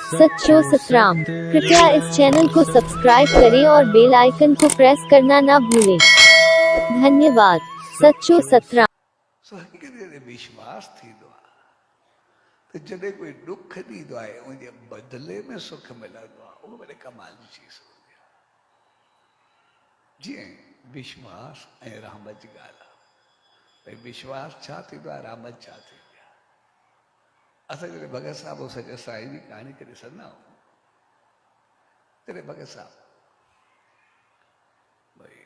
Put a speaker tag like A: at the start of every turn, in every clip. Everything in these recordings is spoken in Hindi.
A: सच्चो सतराम। कृपया इस चैनल को सब्सक्राइब करें और बेल आइकन को प्रेस करना ना भूलें। धन्यवाद। सच्चो सतराम।
B: विश्वास थी दो तो जॾहिं कोई दुख ॾींदो आहे उनजे बदिले में सुख मिलंदो आहे, उहो वॾे कमाल जी चीज़ हूंदी आहे। जीअं विश्वास ऐं रहमत जी ॻाल्हि आहे। भई विश्वास छा थींदो आहे, रहमत छा थींदी आहे। असां जॾहिं भगत साहिब ऐं सॼे साईं जी कहाणी खे ॾिसंदा आहियूं, तॾहिं भगत साहिब भई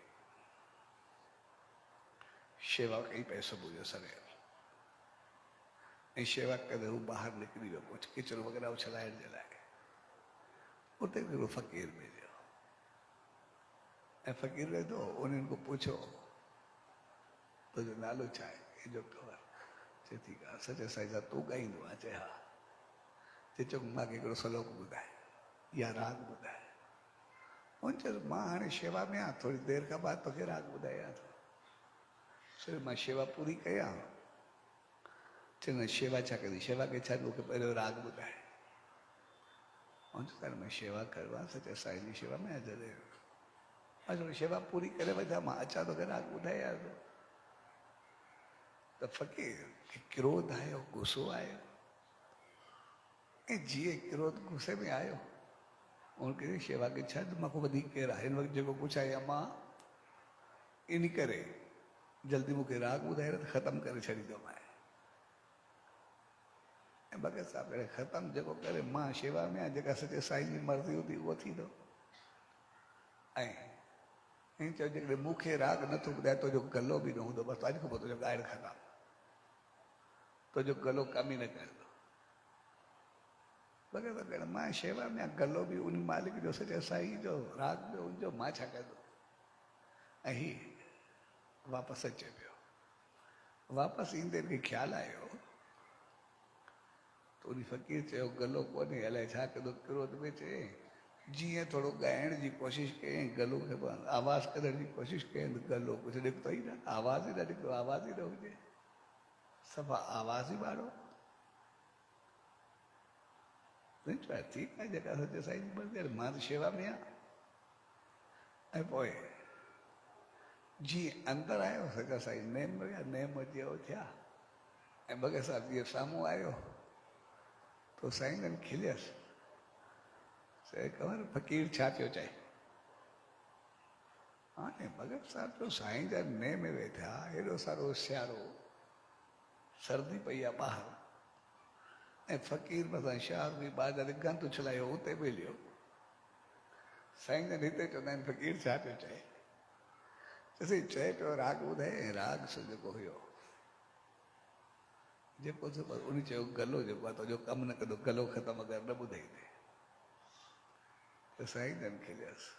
B: शेवा कई पए सुबुह जो सवेर, ऐं शेवा करे हू ॿाहिरि निकिरी वियो कुझु किचिरो वग़ैरह उछलाइण जे लाइ। उते हिकिड़ो फ़क़ीर मिलियो ऐं फ़क़ीर वेठो, उन्हनि खां पुछो तुंहिंजो नालो छा आहे, कंहिंजो ख़बर? चए ठीकु आहे, सचे साईं सां तूं ॻाईंदो आहे? चए हा। चए चओ मूंखे हिकिड़ो सलोक ॿुधाए या राग ॿुधाए। उन चयो मां हाणे शेवा में आहियां, थोरी देरि खां बाद तोखे राग ॿुधायां थो। चयो मां शेवा पूरी कयां? चयो न, शेवा छा कंदी, शेवा खे छा, मूंखे पहिरियों राग ॿुधाए। उन चयो मां शेवा कयो आहे, सचे साईं जी शेवा में जॾहिं मां चयो शेवा पूरी करे वठां, मां अचां तोखे राग ॿुधायां थो। त फ़क़ीर खे क्रोध आयो, गुस्सो आयो, ऐं जीअं क्रोध गुस्से में आयो, उनखे शेवा खे छॾ, मां को वधीक केरु आहे हिन वक़्तु जेको कुझु आहे मां इन करे जल्दी मूंखे राग ॿुधाए त ख़तमु करे छॾींदोमांइ। ऐं भगत साहिब करे ख़तमु जेको करे, मां शेवा में आहियां, जेका सचे साईं जी मर्ज़ी हूंदी उहो थींदो। ऐं चयो जेकॾहिं मूंखे राग नथो ॿुधाए, तुंहिंजो गलो बि न हूंदो, बसि अॼु खां पोइ तुंहिंजो ॻाइणु ख़तमु, तुंहिंजो गलो कम ई न करंदो। भगत साहिब मां शेवा में आहियां, गलो बि उन मालिक जो, सचे साईं जो, राग बि उनजो, मां छा कंदो। ऐं ही वापसि अचे पियो। वापसि ईंदे खे ख़्यालु आयो त उन फ़क़ीर चयो गलो कोन्हे, अलाए छा कंदो, क्रोध में चए जीअं थोरो ॻाइण जी कोशिशि कयईं, गलो खे आवाज़ कढण जी कोशिशि कयईं, गलो कुझु निकितो ई न, आवाज़ ई न निकितो, आवाज़ ई न हुजे, सफ़ा आवाज़ ई ॿारो। ठीकु आहे, जेका सचे साईं जी मर्ज़ी आहे, मां त शेवा में आहियां। ऐं पोइ जीअं अंदरि आयो, सचा साईं नेम विया, नेम जीअं थिया, ऐं भगत साहिब जीअं साम्हूं आयो तो साईं जन खिलियसि, चए ख़बर फ़क़ीर छा पियो चए। हाणे भगत साहिब जो साईं जन नेम में वेठा, हेॾो सारो सियारो, सर्दी पई आहे ॿाहिरि, ऐं फ़क़ीर मथां शार बि ॿार गंद उछलायो, उते मिलियो। साईं जन हिते चवंदा आहिनि फ़क़ीर छा पियो चए। चए पियो राग ॿुधाए, राग सो जेको हुयो जेको उन चयो गलो जेको आहे तुंहिंजो कमु न कंदो, गलो ख़तमु अगरि न ॿुधाई त साईं जन खिलियसि।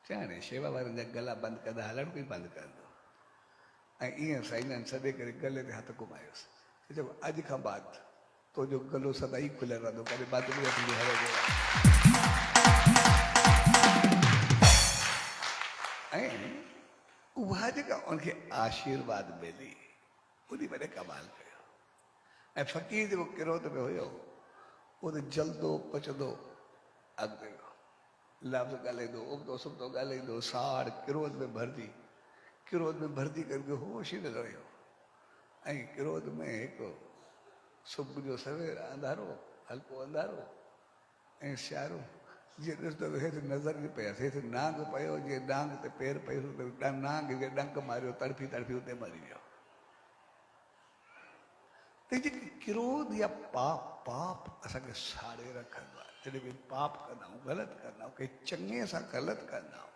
B: चए हाणे शेवा वारनि जा गला बंदि कंदा, हलण बि बंदि कंदो। ऐं ईअं साईं जन सॾे करे गले ते हथु घुमायोसि, चयो अॼु खां बाद तुंहिंजो गलो सदाई खुलियल रहंदो, कॾहिं बंदि बि न थींदो। ऐं उहा जेका उनखे आशीर्वाद मिली, उन वॾे कमाल कयो। ऐं फ़क़ीर जेको क्रोध में हुयो, उहो त जलदो पचंदो अॻिते लफ़्ज़ ॻाल्हाईंदो, उबतो सुबतो ॻाल्हाईंदो, साड़ क्रोध में भरिजी करके होश ई न रहियो। ऐं क्रोध में हिकु सुबुह जो सवेर अंधारो, हल्को अंधारो, ऐं सियारो, जीअं ॾिसंदो हेठि नज़र न पियसि, हेठि नांग पियो, जीअं नांग ते पेर पियो, नांग खे डंक मारियो, तड़फी उते मरी वियो। त जेकी क्रोध या पाप असांखे साड़े रखंदो आहे। जॾहिं बि पाप कंदा आहियूं, ग़लति कंदा आहियूं, कंहिं चङे सां ग़लति कंदा आहियूं,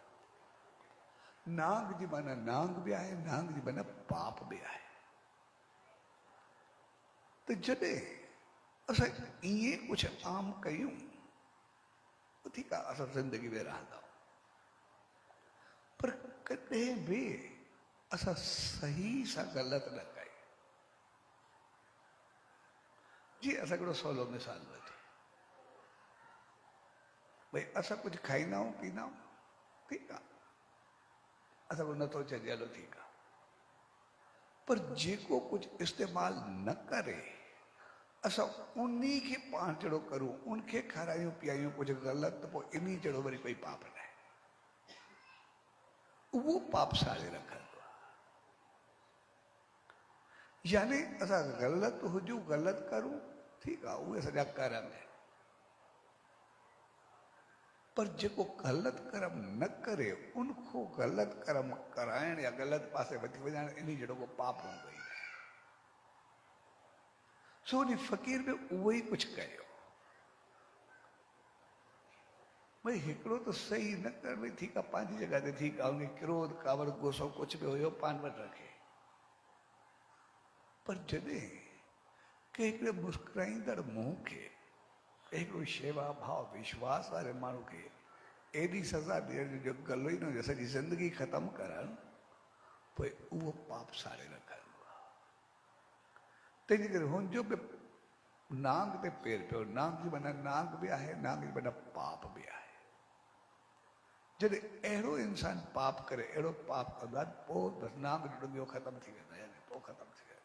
B: नांग जी माना नांग बि आहे, नांग जी माना पाप बि आहे। त जॾहिं असां ईअं कुझु आम कयूं, ठीकु आहे असां ज़िंदगी में रहंदा आहियूं, पर कॾहिं बि असां सही सां ग़लति न कयूं। जी असां हिकिड़ो सवलो मिसाल वठूं, भई असां कुझु खाईंदा आहियूं, पींदा आहियूं, ठीकु आहे, असांजो नथो चइजे हलो ठीकु आहे, पर जेको कुझु इस्तेमालु न करे असां उन्हीं खे पाण जहिड़ो करूं, उनखे खारायूं पीआयूं कुझु ग़लति, त पोइ इन्हीं जहिड़ो वरी कोई पाप न आहे, उहो पाप साड़े रखंदो आहे। यानी असां ग़लति हुजूं, ग़लति करूं, ठीकु आहे, उहे सॼा कर्म आहिनि, पर जेको ग़लति कर्म न करे उनखो ग़लति कर्म कराइण या ग़लति पासे वठी वञाइण, इन जहिड़ो को पाप हूंदो ई न। सो उन फ़क़ीर में उहो ई कुझु कयो, भई हिकिड़ो त सही न कर, भई ठीकु आहे पंहिंजी जॻह ते ठीकु आहे, उन क्रोध कावड़ गुस्सो कुझु बि हुयो पान वटि रखे, पर जॾहिं के हिकिड़े मुस्कुराईंदड़ मुंहुं खे, हिकिड़ो शेवा भाव विश्वास वारे माण्हू खे एॾी सज़ा ॾियण जो गलो ई न हुजे, सॼी ज़िंदगी ख़तमु करणु, पोइ उहो पाप साड़े रखंदो आहे। तंहिंजे करे हुनजो बि नांग ते पेर पियो, नांग जी माना नांग बि आहे, नांग जी माना पाप बि आहे। जॾहिं अहिड़ो इंसान पाप करे, अहिड़ो पाप कंदो आहे, पोइ बसि नांग ॾुंगियो ख़तमु थी वेंदो आहे, पोइ ख़तमु थी वेंदो आहे।